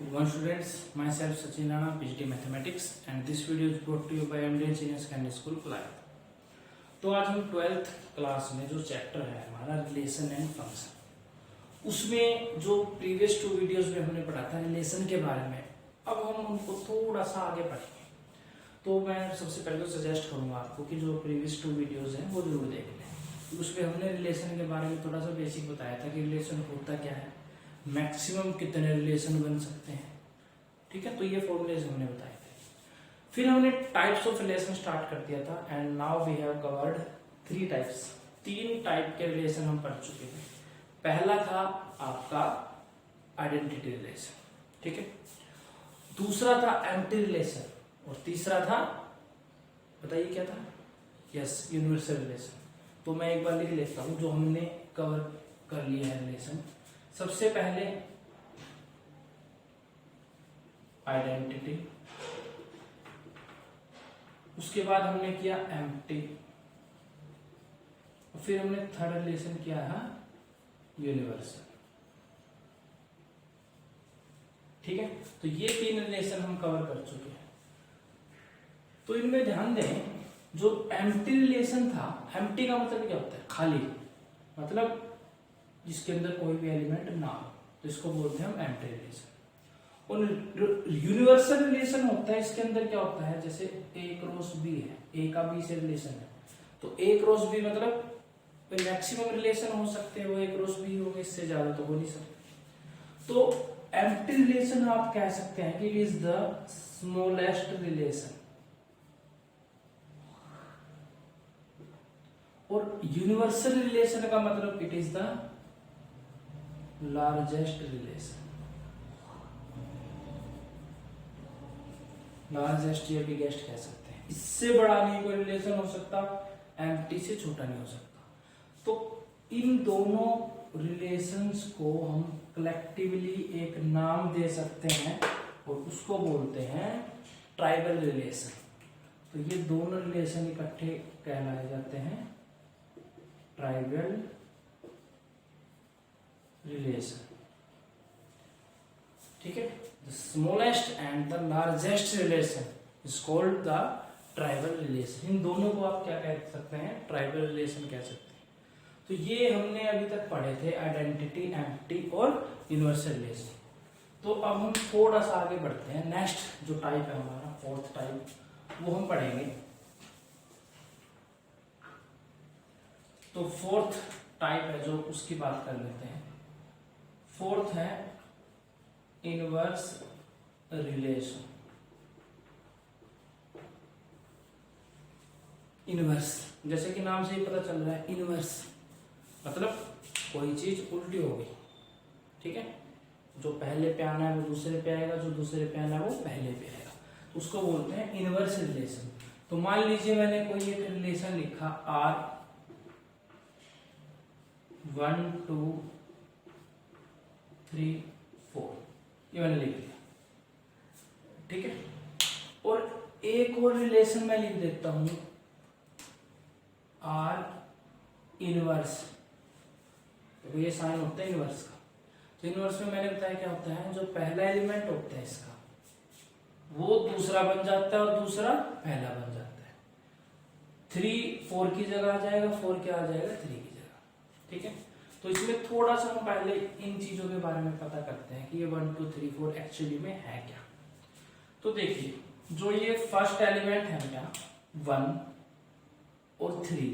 Good morning students, myself Sachin Rana, PhD Mathematics and this video is brought to you by MD Engineering Secondary School Kulayat। तो आज हम 12th class में जो chapter है हमारा relation and function, उसमें जो प्रीवियस 2 वीडियोस में हमने पढ़ा था रिलेशन के बारे में, अब हम उनको थोड़ा सा आगे पढ़ेंगे। तो मैं सबसे पहले तो सजेस्ट करूंगा आपको कि जो प्रीवियस 2 वीडियोस हैं वो जरूर देख लें। उसमें हमने रिलेशन के बारे में थोड़ा सा बेसिक बताया था कि रिलेशन होता क्या है, मैक्सिमम कितने रिलेशन बन सकते हैं, ठीक है। तो ये फॉर्मूलेज हमने बताए थे। फिर हमने टाइप्स ऑफ रिलेशन स्टार्ट कर दिया था and now we have covered 3 types. 3 type के रिलेशन हम पढ़ चुके थे। पहला था आपका आइडेंटिटी रिलेशन, ठीक है। दूसरा था एम्प्टी रिलेशन और तीसरा था, बताइए क्या था? Yes, universal relation. तो मैं एक बार लिख लेता हूं जो हमने कवर कर लिया है रिलेशन। सबसे पहले आइडेंटिटी, उसके बाद हमने किया एम्प्टी, और फिर हमने थर्ड रिलेशन किया है यूनिवर्सल, ठीक है। तो ये 3 रिलेशन हम कवर कर चुके हैं। तो इनमें ध्यान दें, जो एम्प्टी रिलेशन था, एम्प्टी का मतलब क्या होता है? खाली, मतलब जिसके अंदर कोई भी एलिमेंट ना हो, तो इसको बोलते हैं हम एम्प्टी रिलेशन। और यूनिवर्सल रिलेशन होता है, इसके अंदर क्या होता है, जैसे ए क्रॉस बी है, ए का बी से रिलेशन है, तो ए क्रॉस बी मतलब मैक्सिमम रिलेशन हो सकते हैं वो ए क्रॉस बी हो गए, इससे ज्यादा तो हो नहीं सकते। तो एम्प्टी रिलेशन आप कह सकते हैं कि it is the smallest relation, और यूनिवर्सल रिलेशन का मतलब it is the largest relation, largest या बिगेस्ट कह सकते हैं। इससे बड़ा नहीं कोई रिलेशन हो सकता, एम्प्टी से छोटा नहीं हो सकता। तो इन दोनों रिलेशंस को हम कलेक्टिवली एक नाम दे सकते हैं और उसको बोलते हैं ट्राइबल रिलेशन। तो ये दोनों रिलेशन इकट्ठे कहलाए जाते हैं ट्राइबल रिलेशन, ठीक है। The smallest and the largest relation is called the tribal relation. इन दोनों को आप क्या कह सकते हैं? ट्राइबल रिलेशन कह सकते हैं। तो ये हमने अभी तक पढ़े थे आइडेंटिटी, एम्प्टी और यूनिवर्सल रिलेशन। तो अब हम थोड़ा सा आगे बढ़ते हैं। नेक्स्ट जो टाइप है हमारा, फोर्थ टाइप, वो हम पढ़ेंगे। तो फोर्थ टाइप है जो, उसकी बात कर लेते हैं। फोर्थ है इनवर्स रिलेशन। इनवर्स, जैसे कि नाम से ही पता चल रहा है, इनवर्स मतलब कोई चीज उल्टी हो गई, ठीक है। जो पहले पे आना है वो दूसरे पे आएगा, जो दूसरे पे आना है वो पहले पे आएगा, तो उसको बोलते हैं इनवर्स रिलेशन। तो मान लीजिए मैंने कोई एक रिलेशन लिखा R 1 2 3 4, ये मैंने लिख दिया, ठीक है। और एक और रिलेशन मैं लिख देता हूं R इनवर्स, तो ये साइन होता है इनवर्स का। तो इनवर्स में मैंने बताया क्या होता है, जो पहला एलिमेंट होता है इसका वो दूसरा बन जाता है और दूसरा पहला बन जाता है। 3 4 की जगह आ जाएगा, 4 क्या आ जाएगा 3 की जगह, ठीक है। तो इसमें थोड़ा सा हम पहले इन चीजों के बारे में पता करते हैं कि ये 1 2 3 4 एक्चुअली में है क्या। तो देखिए, जो ये फर्स्ट एलिमेंट है क्या 1 और 3,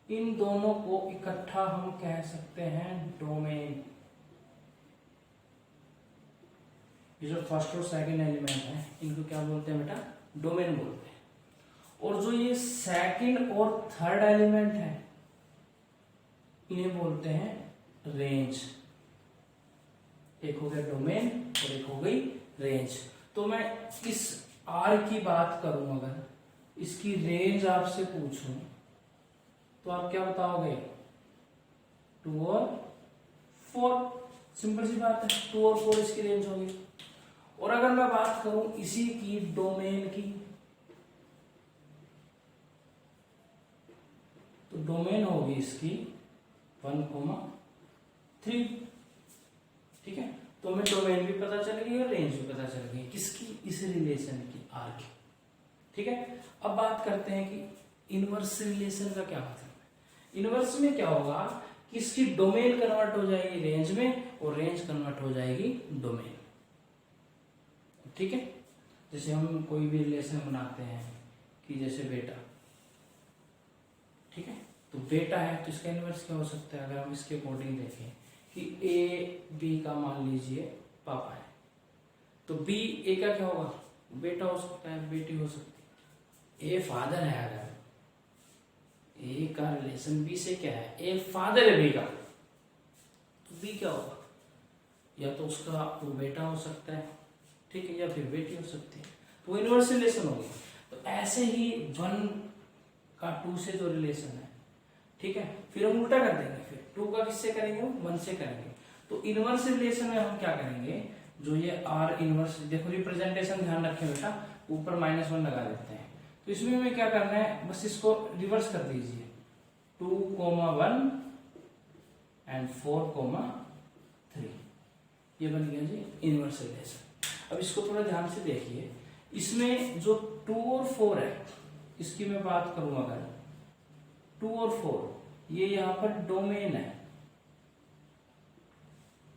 इन दोनों को इकट्ठा हम कह सकते हैं डोमेन। ये जो फर्स्ट और सेकंड एलिमेंट है इनको क्या बोलते हैं बेटा? डोमेन बोलते हैं। और जो ये सेकंड और थर्ड एलिमेंट है इन्हें बोलते हैं रेंज। एक हो गया डोमेन और एक हो गई रेंज। तो मैं इस R की बात करूं, अगर इसकी रेंज आपसे पूछूं तो आप क्या बताओगे? 2 और 4, सिंपल सी बात है, 2 और 4 इसकी रेंज होगी। और अगर मैं बात करूं इसी की डोमेन की, तो डोमेन होगी इसकी 1 3, ठीक है। तो हमें डोमेन भी पता चल गई और रेंज भी पता चल गई किसकी, इस रिलेशन की, आर की। ठीक है, अब बात करते हैं कि इनवर्स रिलेशन का क्या मतलब है। इनवर्स में क्या होगा कि इसकी डोमेन कन्वर्ट हो जाएगी रेंज में और रेंज कन्वर्ट हो जाएगी डोमेन। ठीक है, जैसे हम कोई भी रिलेशन बनाते हैं कि जैसे बेटा, ठीक है, तो बेटा है तो इसका इनवर्स क्या हो सकता है, अगर हम इसके अकॉर्डिंग देखें कि ए बी का मान लीजिए पापा है, तो बी ए का क्या होगा, बेटा हो सकता है, बेटी हो सकती है। ए फादर है, अगर ए का रिलेशन बी से क्या है, ए फादर है बी का, तो बी क्या होगा, या तो उसका वो बेटा हो सकता है, ठीक है, या फिर बेटी हो सकती है, तो इनवर्स रिलेशन होगी। तो ऐसे ही 1 का 2 से जो रिलेशन है, ठीक है, फिर हम उल्टा कर देंगे, फिर 2 का किससे करेंगे, 1 से करेंगे। तो इनवर्स रिलेशन में हम क्या करेंगे, जो ये आर इनवर्स, देखो रिप्रेजेंटेशन ध्यान रखें बेटा, ऊपर -1 लगा देते हैं। तो इसमें हमें क्या करना है, बस इसको रिवर्स कर दीजिए, 2,1 एंड 4,3, ये बन गया जी इनवर्स रिलेशन। अब इसको थोड़ा ध्यान से देखिए, इसमें जो 2 और 4 है, इसकी मैं बात करूं अगर 2 और 4, ये यहां पर डोमेन है,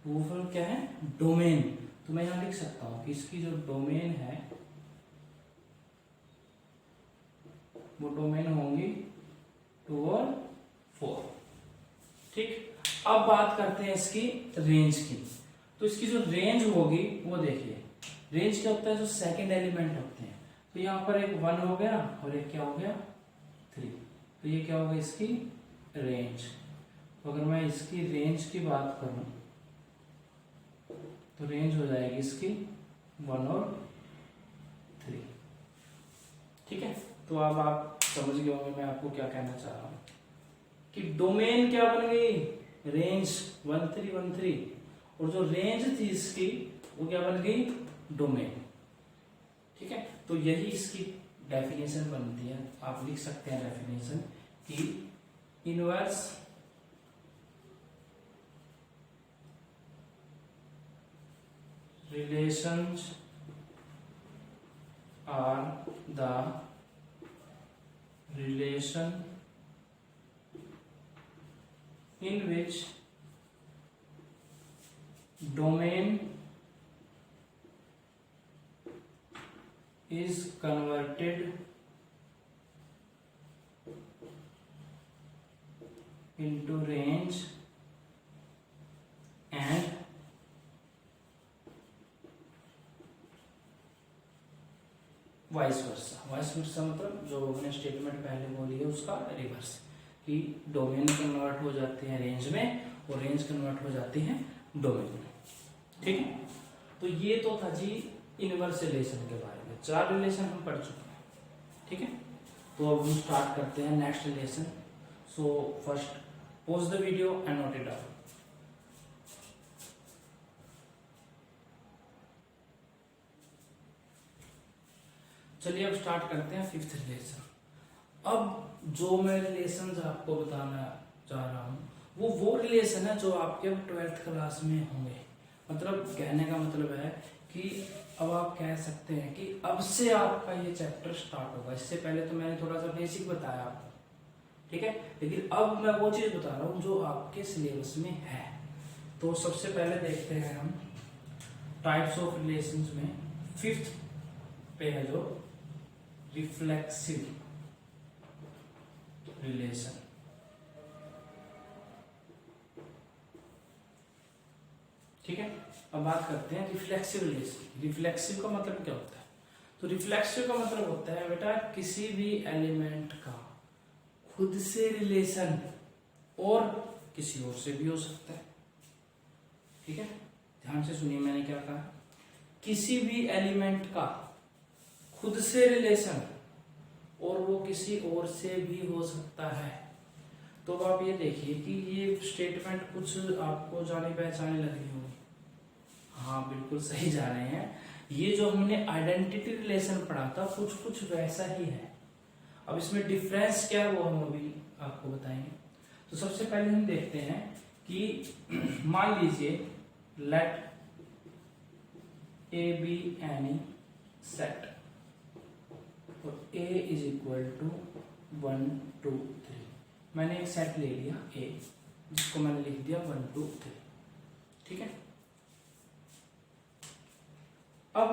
2 और 4 क्या है, डोमेन। तो मैं यहां लिख सकता हूं कि इसकी जो डोमेन है वो डोमेन होंगी 2 और 4। ठीक, अब बात करते हैं इसकी रेंज की। तो इसकी जो रेंज होगी वो देखिए, रेंज क्या होता है, जो सेकंड एलिमेंट होते हैं। तो यहाँ पर एक 1 हो गया और एक क्या हो गया 3, तो ये क्या होगा इसकी रेंज। तो अगर मैं इसकी रेंज की बात करूं तो रेंज हो जाएगी इसकी 1 और 3। ठीक है, तो अब आप समझ गए होंगे मैं आपको क्या कहना चाह रहा हूं कि डोमेन क्या बन गई, रेंज 1 3 1 3, और जो रेंज थी इसकी वो क्या बन गई, डोमेन। ठीक है, तो यही इसकी डेफिनेशन बनती है। आप लिख सकते हैं डेफिनेशन कि inverse relations are the relation in which domain is converted into range and vice versa. Vice versa मतलब जो मैंने स्टेटमेंट पहले बोली है उसका रिवर्स, कि डोमेन कन्वर्ट हो जाते हैं रेंज में और रेंज कन्वर्ट हो जाती है डोमेन में। ठीक है, तो ये तो था जी इनवर्स रिलेशन के बारे में। 4 रिलेशन हम पढ़ चुके हैं। ठीक है, तो अब हम स्टार्ट करते हैं next relation. So first pause the video and note it down. चलिए अब स्टार्ट करते हैं 5th रिलेशन। अब जो मैं रिलेशन आपको बताना चाह रहा हूँ वो रिलेशन है जो आपके 12th क्लास में होंगे। मतलब कहने का मतलब है कि अब आप कह सकते हैं कि अब से आपका ये चैप्टर स्टार्ट होगा। इससे पहले तो मैंने थोड़ा सा बेसिक बताया आपको, ठीक है, लेकिन अब मैं वो चीज बता रहा हूँ जो आपके सिलेबस में है। तो सबसे पहले देखते हैं हम टाइप्स ऑफ रिलेशंस में 5th पे है जो रिफ्लेक्सिव रिलेशन। ठीक है, अब बात करते हैं रिफ्लेक्सिव रिलेशन। रिफ्लेक्सिव का मतलब क्या होता है? तो रिफ्लेक्सिव का मतलब होता है बेटा किसी भी एलिमेंट का खुद से रिलेशन और किसी और से भी हो सकता है। ठीक है, ध्यान से सुनिए मैंने क्या कहा। किसी भी एलिमेंट का खुद से रिलेशन और वो किसी और से भी हो सकता है। तो अब आप ये देखिए कि ये स्टेटमेंट कुछ आपको जाने पहचाने लग रही होगी। हाँ बिल्कुल सही जा रहे हैं। ये जो हमने आइडेंटिटी रिलेशन पढ़ा था कुछ कुछ वैसा ही है। अब इसमें डिफरेंस क्या है वो हम अभी आपको बताएंगे। तो सबसे पहले हम देखते हैं कि मान लीजिए let A be any set और ए इज इक्वल टू 1 2 3। मैंने एक सेट ले लिया ए, जिसको मैंने लिख दिया 1 2 3। ठीक है। अब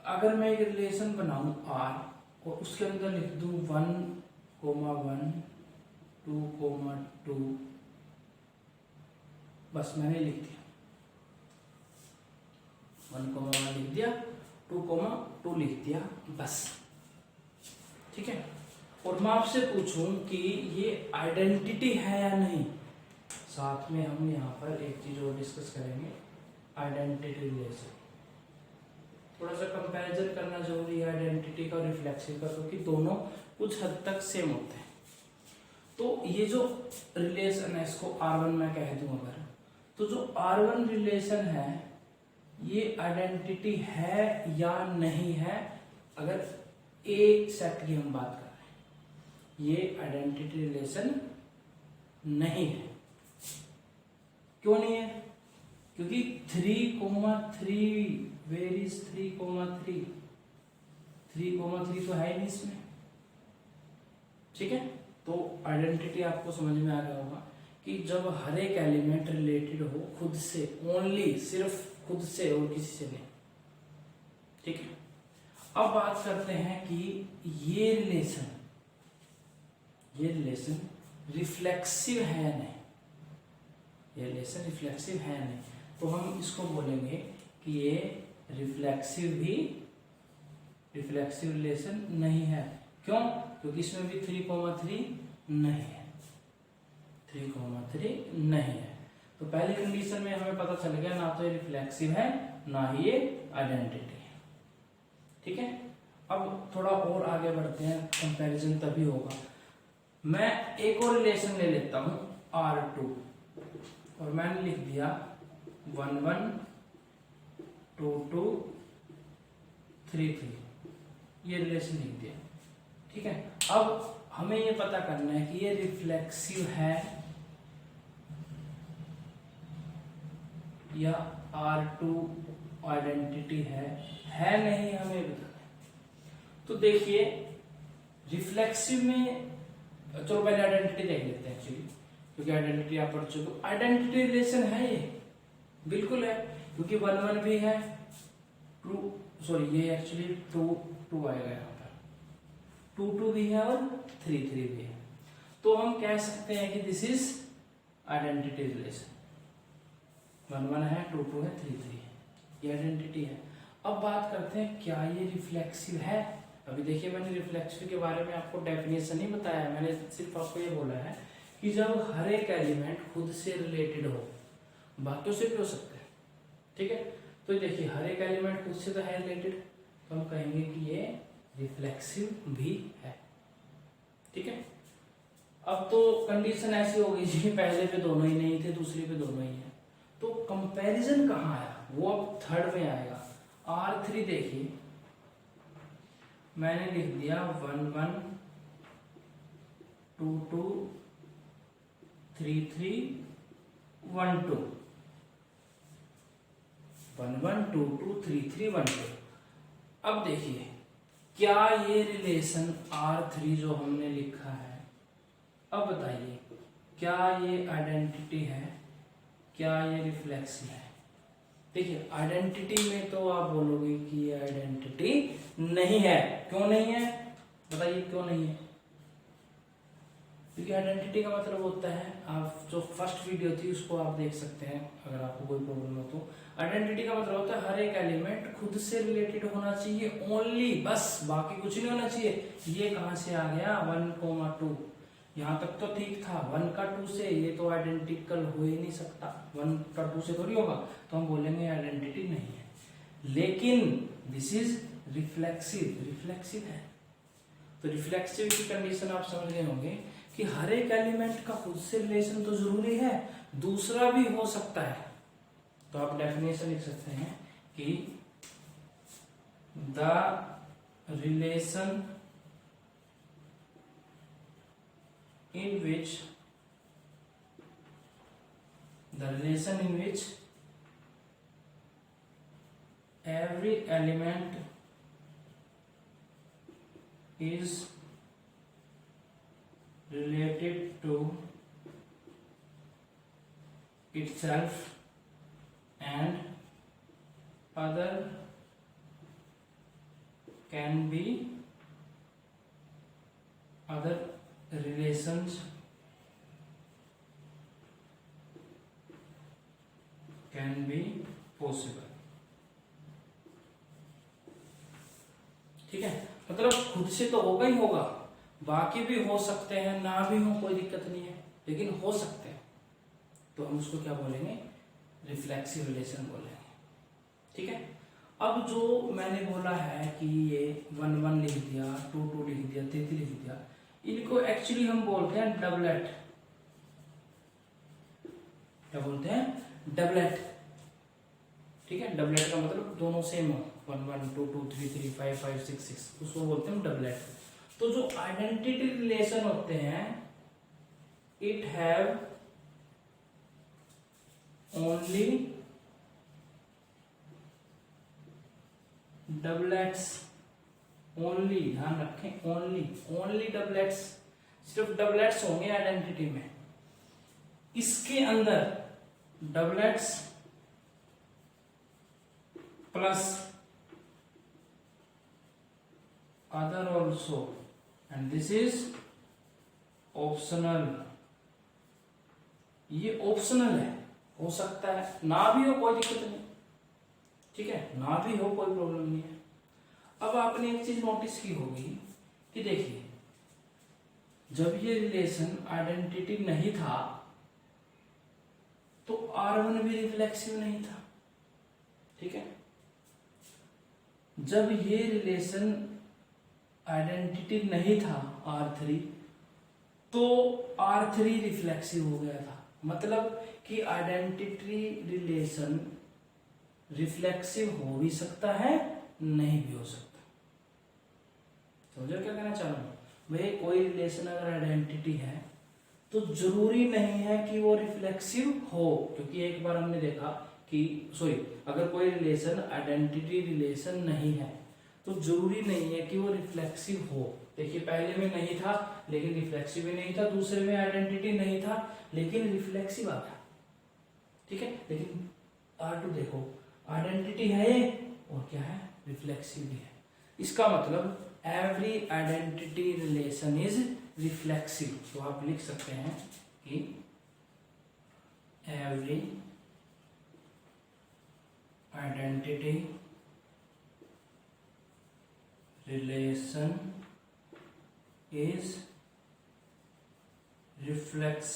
अगर मैं एक रिलेशन बनाऊं आर और उसके अंदर लिख दूं 1 1 2 2, बस मैंने लिख दिया 1 1 लिख दिया, 2 2 लिख दिया, बस। ठीक है। और मैं आपसे पूछूं कि ये आइडेंटिटी है या नहीं, साथ में हम यहाँ पर एक चीज और डिस्कस करेंगे, आइडेंटिटी रिलेशन। थोड़ा सा कंपैरिजन करना जरूरी है आइडेंटिटी का और रिफ्लेक्सिव का, क्योंकि दोनों कुछ हद तक सेम होते हैं। तो ये जो रिलेशन है इसको R1 मैं कह दूं अगर, तो जो R1 रिलेशन है ये आइडेंटिटी है या नहीं है, अगर ए सेट की हम बात कर रहे हैं, ये आइडेंटिटी रिलेशन नहीं है। क्यों नहीं है? क्योंकि 3,3 वेर इज 3,3 3,3 तो है ही नहीं इसमें। ठीक है। तो आइडेंटिटी आपको समझ में आ गया होगा कि जब हर एक एलिमेंट रिलेटेड हो खुद से, ओनली सिर्फ खुद से और किसी से नहीं। ठीक है। अब बात करते हैं कि ये रिलेशन रिफ्लेक्सिव है या नहीं। ये रिलेशन रिफ्लेक्सिव है या नहीं, तो हम इसको बोलेंगे कि ये रिफ्लेक्सिव रिलेशन नहीं है। क्यों? क्योंकि इसमें भी 3,3 नहीं है, 3,3 नहीं है। तो पहली कंडीशन में हमें पता चल गया ना तो ये रिफ्लेक्सिव है ना ही ये आइडेंटिटी है। ठीक है। अब थोड़ा और आगे बढ़ते हैं, कंपैरिजन तभी होगा। मैं एक और रिलेशन ले लेता हूं R2 और मैंने लिख दिया 1 1 2 2 3 3, ये रिलेशन लिख दिया। ठीक है। अब हमें ये पता करना है कि ये रिफ्लेक्सिव है या R2 आइडेंटिटी है नहीं, हमें बताना है। तो देखिए रिफ्लेक्सिव में, चलो पहले आइडेंटिटी देख लेते हैं एक्चुअली, क्योंकि आइडेंटिटी आप पढ़ चुके हो। आइडेंटिटी रिलेशन है ये, बिल्कुल है, क्योंकि 1 1 भी है, ये एक्चुअली 2 2 आएगा यहाँ पर, 2 2 भी है और 3 3 भी है। तो हम कह सकते हैं कि दिस इज आइडेंटिटी रिलेशन। 1 1 है, 2 2 है, 3 3 है, ये आइडेंटिटी है। अब बात करते हैं क्या ये रिफ्लेक्सिव है। अभी देखिए मैंने रिफ्लेक्सिव के बारे में आपको डेफिनेशन नहीं बताया, मैंने सिर्फ आपको ये बोला है कि जब हर एक एलिमेंट खुद से रिलेटेड हो, बाकियों से भी हो सकता है। ठीक है। तो देखिए हर एक एलिमेंट खुद से तो है रिलेटेड, तो हम कहेंगे कि ये रिफ्लेक्सिव भी है। ठीक है। अब तो कंडीशन ऐसी हो गई जी, पहले पे दोनों ही नहीं थे, दूसरी पे दोनों ही है, तो कंपैरिजन कहाँ आया, वो अब थर्ड में आएगा। R3 देखिए मैंने लिख दिया 1 1 2 2 3 3 1 2 1 1 2 2 3 3 1 2। अब देखिए क्या ये रिलेशन R3 जो हमने लिखा है, अब बताइए क्या ये आइडेंटिटी है, क्या ये रिफ्लेक्सिव है। देखिए आइडेंटिटी में तो आप बोलोगे कि ये आइडेंटिटी नहीं है। क्यों नहीं है बताइए, क्यों नहीं है? क्योंकि आइडेंटिटी का मतलब होता है, आप जो फर्स्ट वीडियो थी उसको आप देख सकते हैं अगर आपको कोई प्रॉब्लम हो तो। आइडेंटिटी का मतलब होता है हर एक एलिमेंट खुद से रिलेटेड होना चाहिए ओनली, बस, बाकी कुछ नहीं होना चाहिए। ये कहां से आ गया 1, 2, यहाँ तक तो ठीक था, 1 का 2 से, ये तो आइडेंटिकल हो ही नहीं सकता, 1 का 2 से थोड़ी होगा, तो हम बोलेंगे आइडेंटिटी नहीं है। लेकिन दिस इज रिफ्लेक्सिव है। तो रिफ्लेक्सिव की कंडीशन आप समझ गए होंगे कि हर एक एलिमेंट का खुद से रिलेशन तो जरूरी है, दूसरा भी हो सकता है। तो आप डेफिनेशन लिख सकते हैं कि the relation in which every element is related to itself and other can be other relations can be possible। ठीक है, मतलब खुद से तो होगा ही होगा, बाकी भी हो सकते हैं, ना भी हो कोई दिक्कत नहीं है, लेकिन हो सकते हैं तो हम उसको क्या बोलेंगे, रिफ्लेक्सिव रिलेशन बोलेंगे। ठीक है, अब जो मैंने बोला है कि ये 1 1 लिख दिया, 2 2 लिख दिया, 3 3 लिख दिया, इनको एक्चुअली हम बोलते हैं डबलेट। क्या बोलते हैं, डबलेट। ठीक है, डबलेट का मतलब दोनों सेम हो, 1 1 2 2 3 3 5 5 6 6, उसको बोलते हैं डबलेट। तो जो आइडेंटिटी रिलेशन होते हैं, it have only doublets. Only, ध्यान रखें, ओनली डबलेट्स, सिर्फ डबलेट्स होंगे आइडेंटिटी में। इसके अंदर doublets plus other also, and this is optional. ये ऑप्शनल है, हो सकता है ना भी हो, कोई दिक्कत नहीं। ठीक है, ना भी हो कोई प्रॉब्लम नहीं है। अब आपने एक चीज नोटिस की होगी कि देखिए, जब ये रिलेशन आइडेंटिटी नहीं था तो R1 भी रिफ्लेक्सिव नहीं था। ठीक है, जब ये रिलेशन आइडेंटिटी नहीं था R3, तो R3 रिफ्लेक्सिव हो गया था। मतलब कि आइडेंटिटी रिलेशन रिफ्लेक्सिव हो भी सकता है, नहीं भी हो सकता। समझो क्या कहना चाह रहा हूं भाई, कोई रिलेशन अगर आइडेंटिटी है तो जरूरी नहीं है कि वो रिफ्लेक्सिव हो, क्योंकि एक बार हमने देखा कि अगर कोई रिलेशन आइडेंटिटी रिलेशन नहीं है तो जरूरी नहीं है कि वो रिफ्लेक्सिव हो। देखिए, पहले में नहीं था लेकिन रिफ्लेक्सिव भी नहीं था, दूसरे में आइडेंटिटी नहीं था लेकिन रिफ्लेक्सिव आ गया। ठीक है, लेकिन R2 देखो, आइडेंटिटी है और क्या है, रिफ्लेक्सिव भी है। इसका मतलब every identity relation is reflexive. तो आप लिख सकते हैं कि every identity relation is reflexive